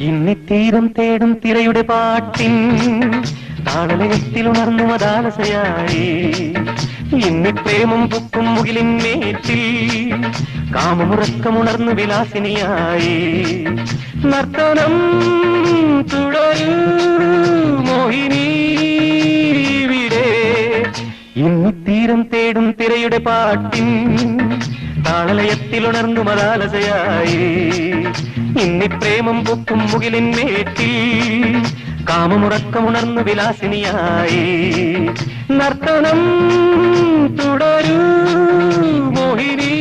ഇന്നിത്തീരം തേടും തിരയുടെ പാട്ടിൻ താളലയത്തിലുണർന്നു മതാലസയായി. ഇന്നി പ്രേമം പൊക്കും മുകിലിൻ മേറ്റിൽ കാമമുറക്കമുണർന്നു വിലാസിനിയായി. നർത്തനം തുടരൂ മോഹിനി വിടെ. ഇന്നിത്തീരം തേടും തിരയുടെ പാട്ടിൻ താളലയത്തിലുണർന്നു മതാലസയായി. ഇന്നി പ്രേമം പൊക്കും മുകിലിൻ മേറ്റിൽ കാമമുറക്കമുണർന്നു വിലാസിനിയായി. നർത്തനം തുടരൂ മോഹിനി.